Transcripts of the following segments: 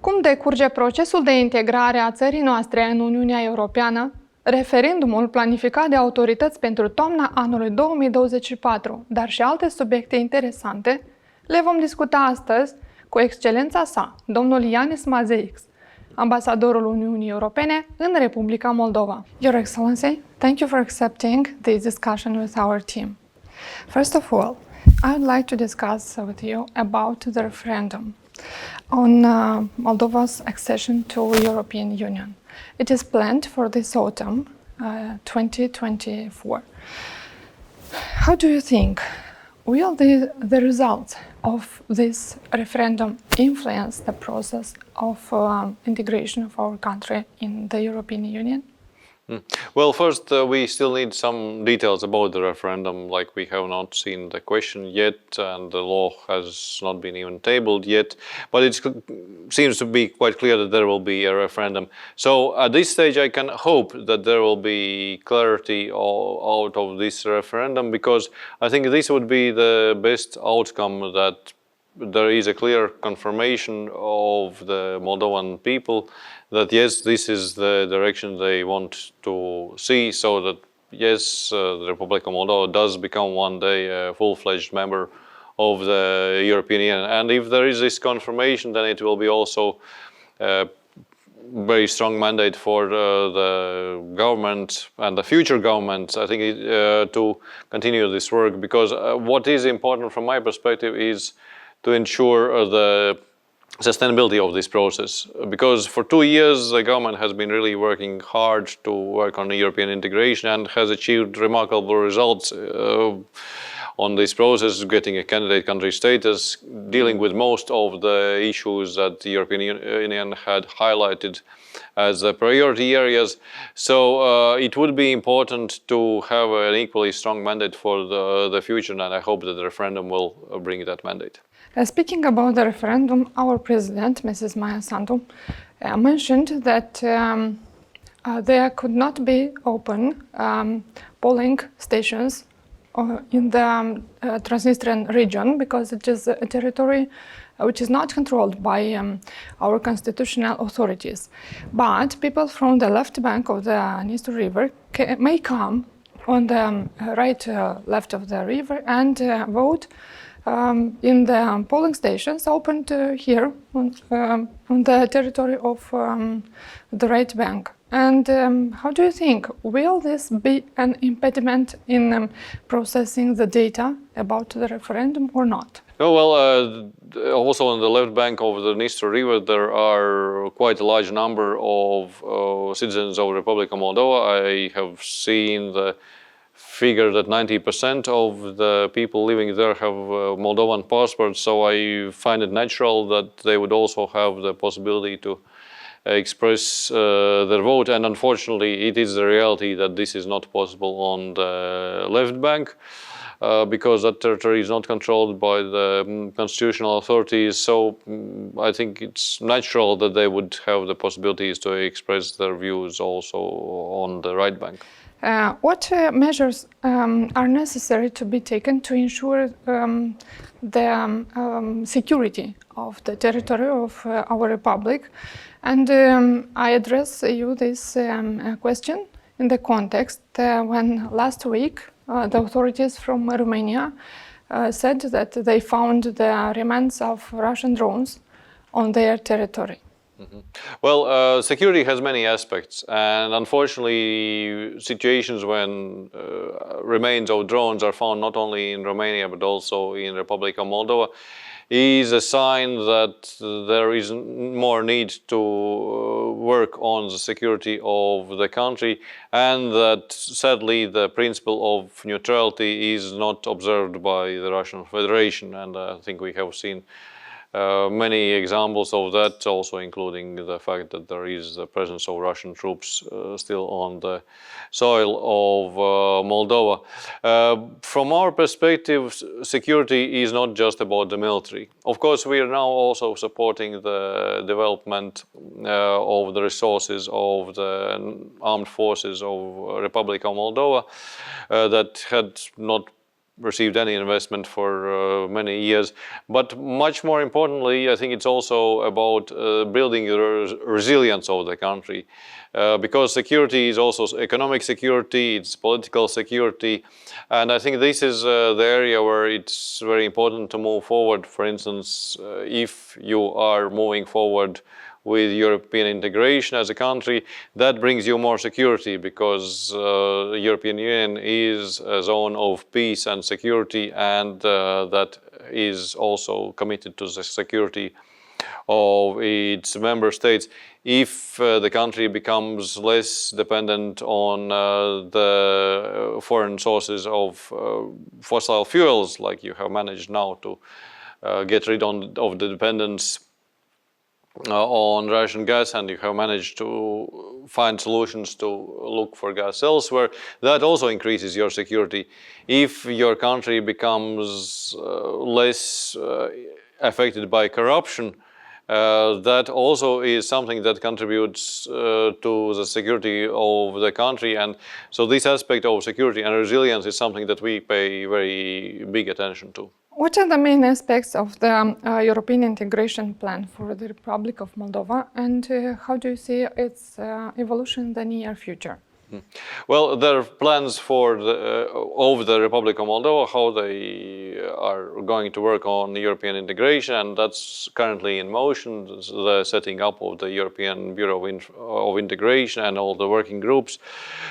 Cum decurge procesul de integrare a țării noastre în Uniunea Europeană? Referendumul planificat de autorități pentru toamna anului 2024, dar și alte subiecte interesante, le vom discuta astăzi cu excelența sa, domnul Janis Mazeiks, Ambasadorul Uniunii Europene în Republica Moldova. Your Excellency, thank you for accepting this discussion with our team. First of all, I would like to discuss with you about the referendum on Moldova's accession to European Union. It is planned for this autumn, 2024. How do you think will the results of this referendum influence the process of integration of our country in the European Union? Well, first we still need some details about the referendum, like we have not seen the question yet and the law has not been even tabled yet, but it seems to be quite clear that there will be a referendum. So at this stage I can hope that there will be clarity out of this referendum, because I think this would be the best outcome, that there is a clear confirmation of the Moldovan people that yes, this is the direction they want to see, so that yes, the Republic of Moldova does become one day a full-fledged member of the European Union. And if there is this confirmation, then it will be also a very strong mandate for the government and the future government, I think, to continue this work, because what is important from my perspective is to ensure the sustainability of this process, because for 2 years the government has been really working hard to work on the European integration and has achieved remarkable results on this process, getting a candidate country status, dealing with most of the issues that the European Union had highlighted as the priority areas. So it would be important to have an equally strong mandate for the future, and I hope that the referendum will bring that mandate. Speaking about the referendum, our president, Mrs. Maia Sandu, mentioned that there could not be open polling stations in the Transnistrian region, because it is a territory which is not controlled by our constitutional authorities. But people from the left bank of the Dniester River may come on the right left of the river and vote in the polling stations opened here on the territory of the right bank. And how do you think, will this be an impediment in processing the data about the referendum or not? Oh, well, also on the left bank of the Dniester River there are quite a large number of citizens of the Republic of Moldova. I have seen the figure that 90% of the people living there have Moldovan passports, so I find it natural that they would also have the possibility to express their vote. And unfortunately it is the reality that this is not possible on the left bank, because that territory is not controlled by the constitutional authorities. So I think it's natural that they would have the possibilities to express their views also on the right bank. What measures are necessary to be taken to ensure the security of the territory of our republic? And I address you this question in the context when last week the authorities from Romania said that they found the remains of Russian drones on their territory. Mm-hmm. Well, security has many aspects, and unfortunately situations when remains of drones are found not only in Romania but also in Republic of Moldova is a sign that there is more need to work on the security of the country, and that sadly the principle of neutrality is not observed by the Russian Federation. And I think we have seen many examples of that, also including the fact that there is the presence of Russian troops still on the soil of Moldova. From our perspective, security is not just about the military. Of course, we are now also supporting the development of the resources of the armed forces of Republic of Moldova that had not received any investment for many years. But much more importantly, I think it's also about building the resilience of the country. Because security is also economic security, it's political security, and I think this is the area where it's very important to move forward. For instance, if you are moving forward with European integration as a country, that brings you more security, because the European Union is a zone of peace and security, and that is also committed to the security of its member states. If the country becomes less dependent on the foreign sources of fossil fuels, like you have managed now to get rid of the dependence on Russian gas, and you have managed to find solutions to look for gas elsewhere, that also increases your security. If your country becomes less affected by corruption, that also is something that contributes to the security of the country. And so this aspect of security and resilience is something that we pay very big attention to. What are the main aspects of the European integration plan for the Republic of Moldova, and how do you see its evolution in the near future? Well, there are plans for of the Republic of Moldova, how they are going to work on European integration, and that's currently in motion, the setting up of the European Bureau of Integration and all the working groups.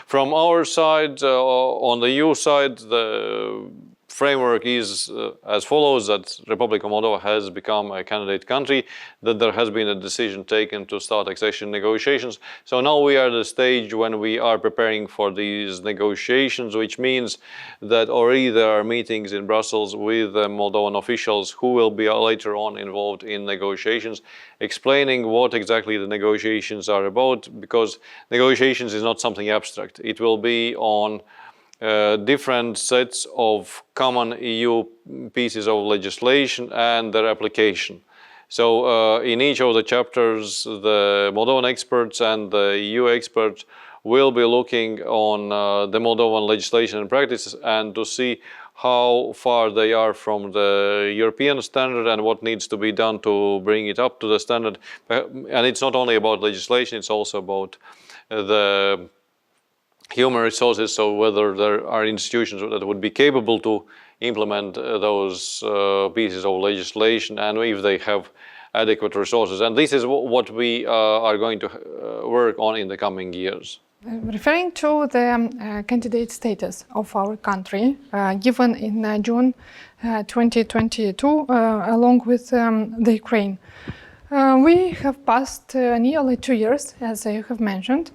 From our side, on the EU side, the framework is as follows: that Republic of Moldova has become a candidate country, that there has been a decision taken to start accession negotiations. So now we are at the stage when we are preparing for these negotiations, which means that already there are meetings in Brussels with the Moldovan officials who will be later on involved in negotiations, explaining what exactly the negotiations are about, because negotiations is not something abstract. It will be on different sets of common EU pieces of legislation and their application. So in each of the chapters, the Moldovan experts and the EU experts will be looking on the Moldovan legislation and practices, and to see how far they are from the European standard and what needs to be done to bring it up to the standard. And it's not only about legislation, it's also about the human resources, so whether there are institutions that would be capable to implement those pieces of legislation, and if they have adequate resources. And this is what we are going to work on in the coming years. Referring to the candidate status of our country, given in June 2022, along with the Ukraine, we have passed nearly 2 years, as you have mentioned,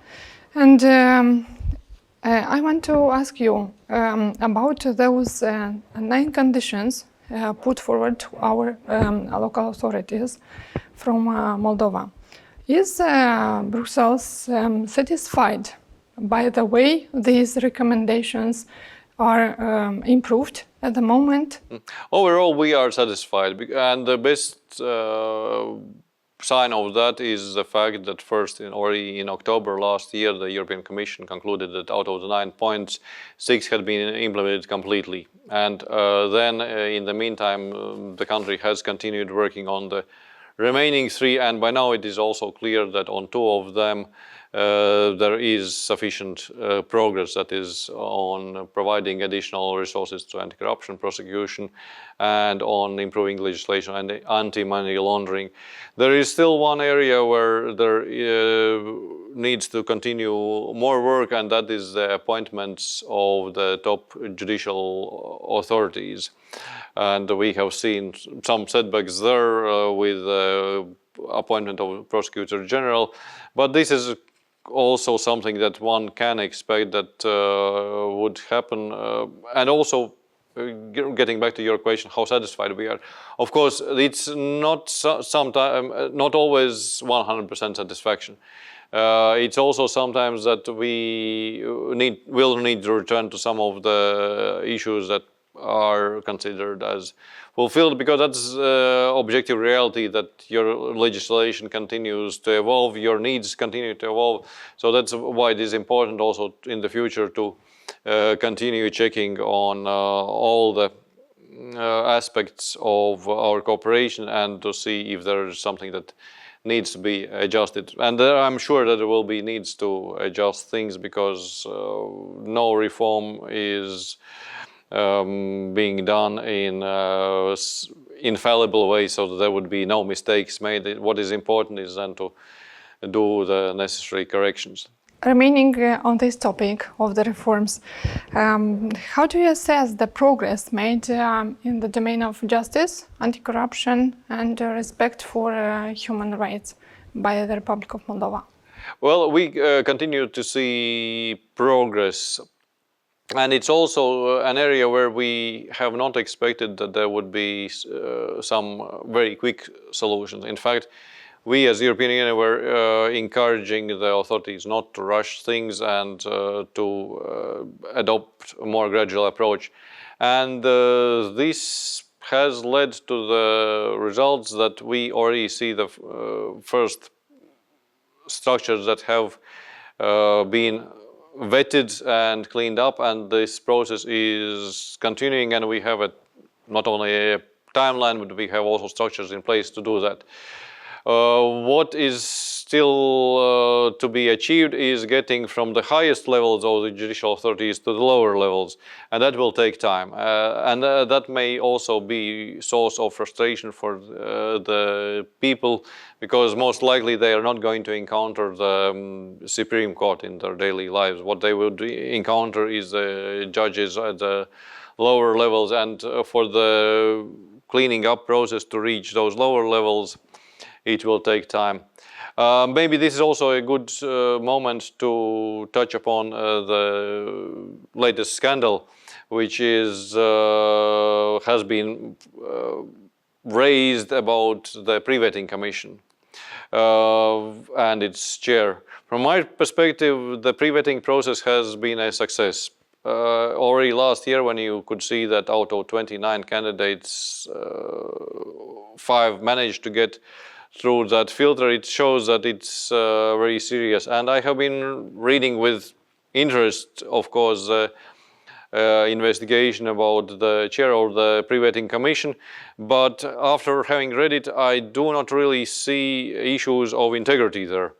and I want to ask you about those 9 conditions put forward to our local authorities from Moldova. Is Brussels satisfied by the way these recommendations are improved at the moment? Overall, we are satisfied, and the best sign of that is the fact that first, already in October last year, the European Commission concluded that out of the 9 points, 6 had been implemented completely. And then, in the meantime, the country has continued working on the remaining 3, and by now it is also clear that on 2 of them there is sufficient progress, that is on providing additional resources to anti-corruption prosecution and on improving legislation and anti-money laundering. There is still one area where there needs to continue more work, and that is the appointments of the top judicial authorities. And we have seen some setbacks there with the appointment of Prosecutor General, but this is also something that one can expect that would happen. And also, getting back to your question, how satisfied we are. Of course, it's not not always 100% satisfaction. It's also sometimes that we will need to return to some of the issues that are considered as fulfilled, because that's objective reality, that your legislation continues to evolve, your needs continue to evolve. So that's why it is important also in the future to continue checking on all the aspects of our cooperation and to see if there is something that needs to be adjusted. And I'm sure that there will be needs to adjust things, because no reform is being done in infallible way, so that there would be no mistakes made. What is important is then to do the necessary corrections. Remaining on this topic of the reforms, how do you assess the progress made in the domain of justice, anti-corruption and respect for human rights by the Republic of Moldova? Well, we continue to see progress, and it's also an area where we have not expected that there would be some very quick solutions. In fact, we as the European Union were encouraging the authorities not to rush things and to adopt a more gradual approach. And this has led to the results that we already see the first structures that have been vetted and cleaned up, and this process is continuing, and we have not only a timeline, but we have also structures in place to do that. What is still to be achieved is getting from the highest levels of the judicial authorities to the lower levels, and that will take time. And that may also be source of frustration for the people, because most likely they are not going to encounter the Supreme Court in their daily lives. What they would encounter is the judges at the lower levels, and for the cleaning up process to reach those lower levels, it will take time. Maybe this is also a good moment to touch upon the latest scandal, which is has been raised about the pre-vetting commission and its chair. From my perspective, the pre-vetting process has been a success. Already last year, when you could see that out of 29 candidates, 5 managed to get through that filter, it shows that it's very serious. And I have been reading with interest, of course, the investigation about the chair of the pre-vetting commission, but after having read it, I do not really see issues of integrity there.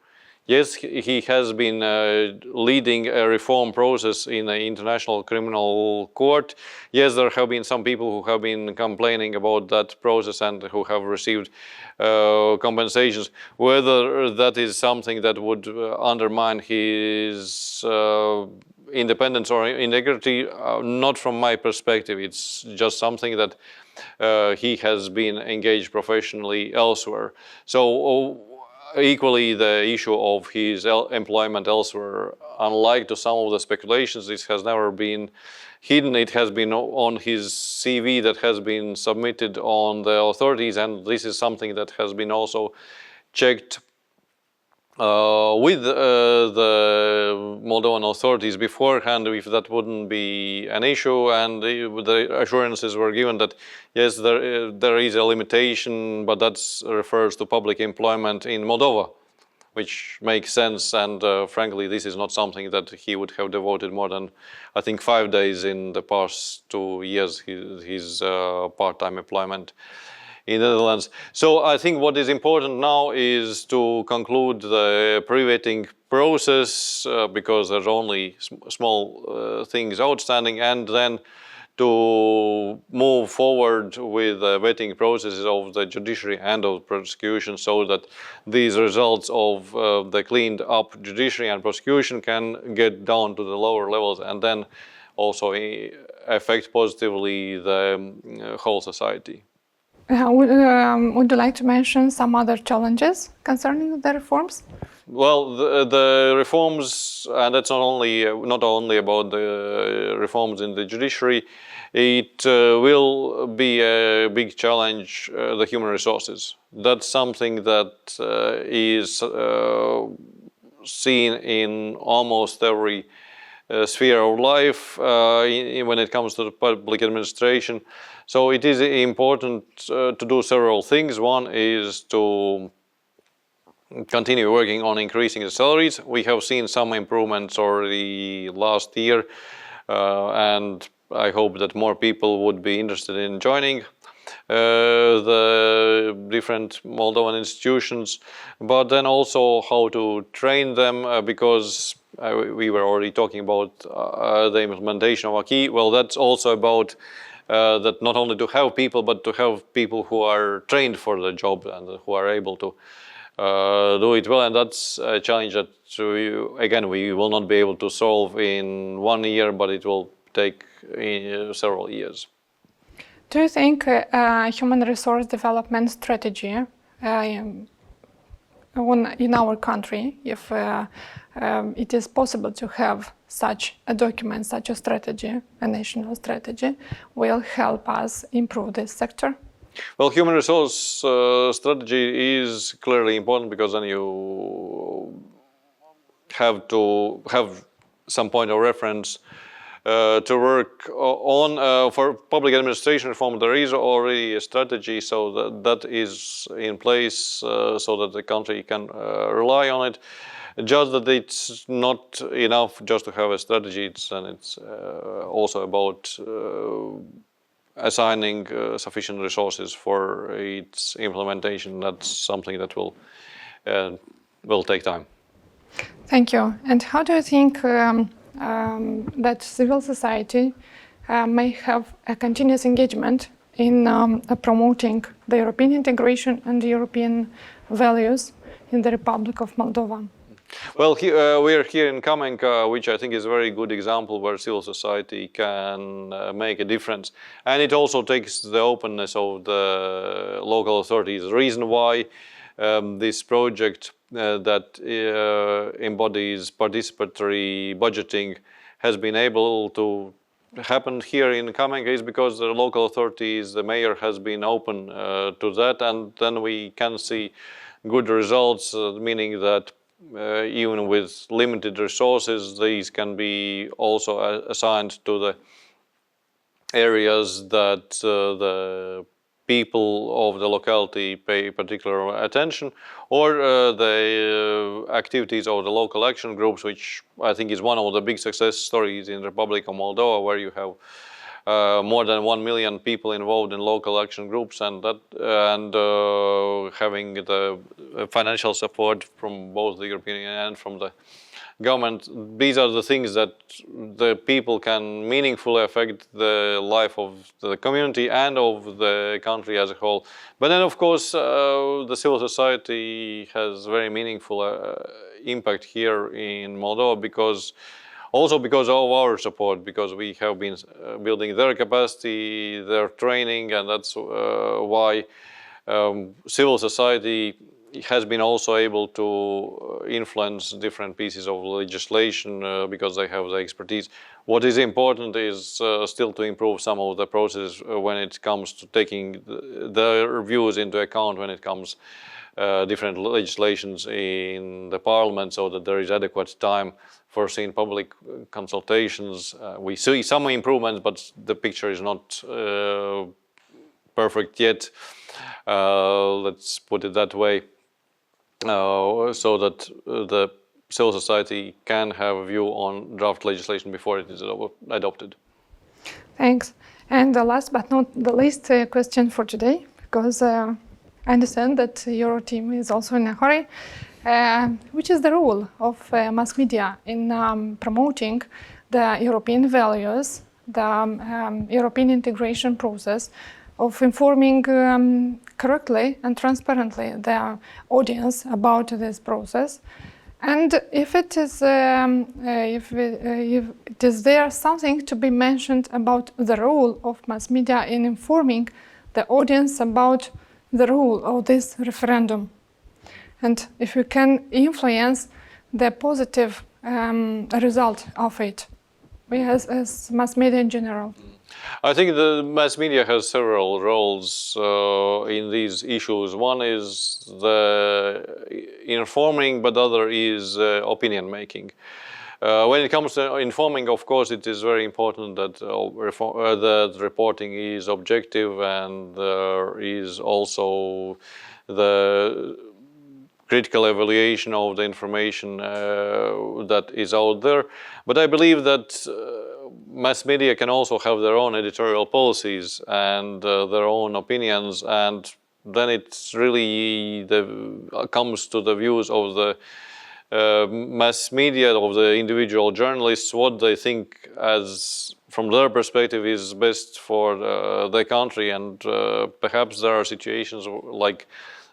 Yes, he has been leading a reform process in the International Criminal Court. Yes, there have been some people who have been complaining about that process and who have received compensations. Whether that is something that would undermine his independence or integrity, not from my perspective. It's just something that he has been engaged professionally elsewhere. So equally, the issue of his employment elsewhere, unlike to some of the speculations, this has never been hidden. It has been on his CV that has been submitted on the authorities, and this is something that has been also checked with the Moldovan authorities beforehand, if that wouldn't be an issue, and the assurances were given that yes, there is a limitation, but that refers to public employment in Moldova, which makes sense. And frankly, this is not something that he would have devoted more than, I think, 5 days in the past 2 years, his part-time employment in the Netherlands. So I think what is important now is to conclude the pre-vetting process, because there's only small things outstanding, and then to move forward with the vetting processes of the judiciary and of prosecution, so that these results of the cleaned up judiciary and prosecution can get down to the lower levels and then also affect positively the whole society. Would you like to mention some other challenges concerning the reforms? Well, the reforms, and that's not only about the reforms in the judiciary, it will be a big challenge, the human resources. That's something that is seen in almost every sphere of life when it comes to the public administration. So it is important to do several things. One is to continue working on increasing the salaries. We have seen some improvements already last year. and I hope that more people would be interested in joining the different Moldovan institutions, but then also how to train them, because we were already talking about the implementation of acquis. Well, that's also about that not only to have people, but to have people who are trained for the job and who are able to do it well. And that's a challenge that we will not be able to solve in 1 year, but it will take several years. Do you think human resource development strategy in our country, if it is possible to have such a document, such a strategy, a national strategy, will help us improve this sector? Well, human resource strategy is clearly important, because then you have to have some point of reference to work on. For public administration reform, there is already a strategy, so that is in place, so that the country can rely on it. Just that it's not enough just to have a strategy, it's also about assigning sufficient resources for its implementation. That's something that will take time. Thank you. And how do you think that civil society may have a continuous engagement in promoting the European integration and European values in the Republic of Moldova? Well, we are here in Kamenka, which I think is a very good example where civil society can make a difference. And it also takes the openness of the local authorities. The reason why this project that embodies participatory budgeting has been able to happen here in Kamenka is because the local authorities, the mayor has been open to that, and then we can see good results, meaning that even with limited resources, these can be also assigned to the areas that the people of the locality pay particular attention, or the activities of the local action groups, which I think is one of the big success stories in the Republic of Moldova, where you have more than 1 million people involved in local action groups, and having the financial support from both the European Union and from the government. These are the things that the people can meaningfully affect the life of the community and of the country as a whole. But then, of course, the civil society has very meaningful impact here in Moldova, because of our support, because we have been building their capacity, their training, and that's why civil society has been also able to influence different pieces of legislation because they have the expertise. What is important is still to improve some of the processes when it comes to taking their views into account when it comes different legislations in the parliament, so that there is adequate time for seeing public consultations. We see some improvements, but the picture is not perfect yet. Let's put it that way. So that the civil society can have a view on draft legislation before it is adopted. Thanks. And the last but not the least question for today, because I understand that your team is also in a hurry. Which is the role of mass media in promoting the European values, the European integration process, of informing correctly and transparently the audience about this process, and if it is there something to be mentioned about the role of mass media in informing the audience about the role of this referendum, and if you can influence the positive result of it, as mass media in general. I think the mass media has several roles in these issues. One is the informing, but other is opinion making. When it comes to informing, of course, it is very important that the reporting is objective, and there is also the critical evaluation of the information that is out there. But I believe that mass media can also have their own editorial policies and their own opinions, and then it's really comes to the views of the mass media, of the individual journalists, what they think as from their perspective is best for the country. And perhaps there are situations like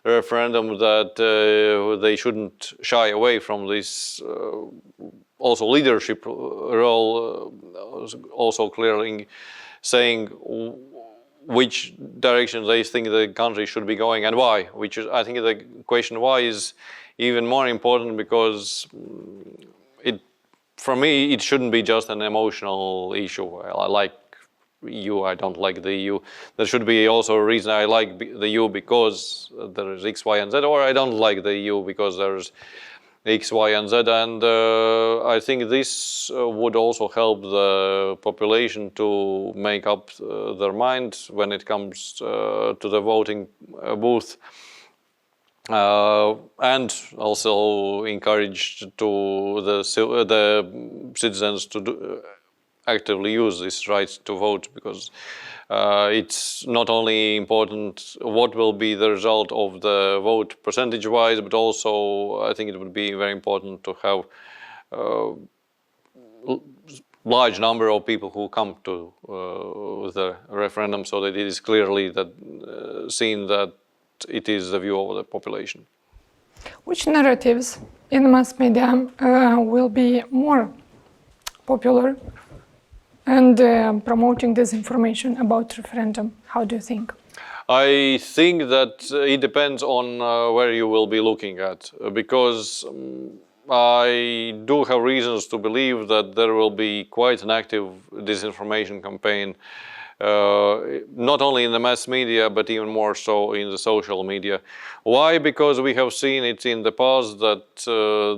a referendum that they shouldn't shy away from this also leadership role, also clearly saying which direction they think the country should be going and why, which is, I think the question why is even more important, because for me, it shouldn't be just an emotional issue. Well, I like EU, I don't like the EU. There should be also a reason I like the EU because there is X, Y, and Z, or I don't like the EU because there's X, Y, and Z. And I think this would also help the population to make up their mind when it comes to the voting booth. And also encourage to the citizens to actively use this right to vote, because it's not only important what will be the result of the vote percentage-wise, but also I think it would be very important to have large number of people who come to the referendum, so that it is clearly seen that it is the view of the population. Which narratives in the mass media will be more popular and promoting disinformation about referendum? How do you think? I think that it depends on where you will be looking at, because I do have reasons to believe that there will be quite an active disinformation campaign, not only in the mass media, but even more so in the social media. Why? Because we have seen it in the past that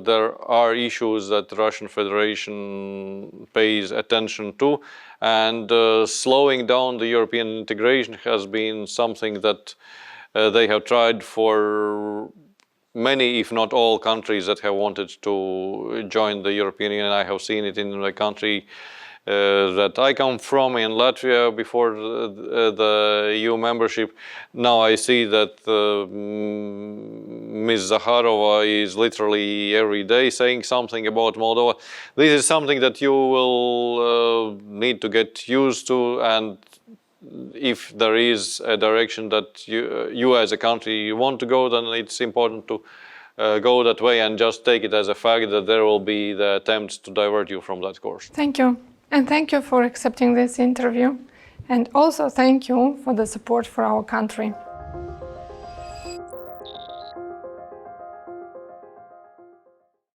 there are issues that the Russian Federation pays attention to, and slowing down the European integration has been something that they have tried for many, if not all, countries that have wanted to join the European Union. I have seen it in the country that I come from, in Latvia, before the EU membership. Now I see that Ms. Zakharova is literally every day saying something about Moldova. This is something that you will need to get used to, and if there is a direction that you as a country want to go, then it's important to go that way and just take it as a fact that there will be the attempts to divert you from that course. Thank you. And thank you for accepting this interview. And also thank you for the support for our country.